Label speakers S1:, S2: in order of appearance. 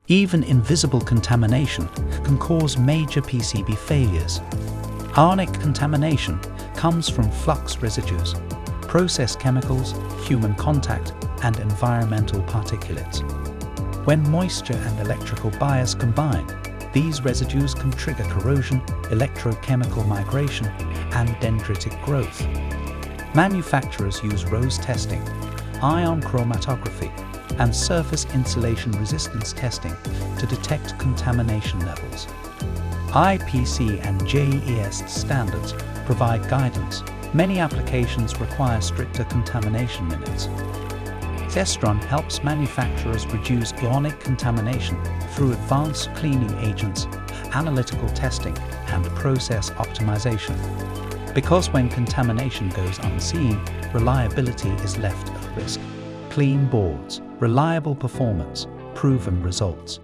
S1: Even invisible contamination can cause major PCB failures. Ionic contamination comes from flux residues, process chemicals, human contact, and environmental particulates. When moisture and electrical bias combine, these residues can trigger corrosion, electrochemical migration, and dendritic growth. Manufacturers use ROSE testing, ion chromatography, and surface insulation resistance testing to detect contamination levels. IPC and JES standards provide guidance. Many applications require stricter contamination limits. Testron helps manufacturers reduce ionic contamination through advanced cleaning agents, analytical testing, and process optimization. Because when contamination goes unseen, reliability is left at risk. Clean boards, reliable performance, proven results.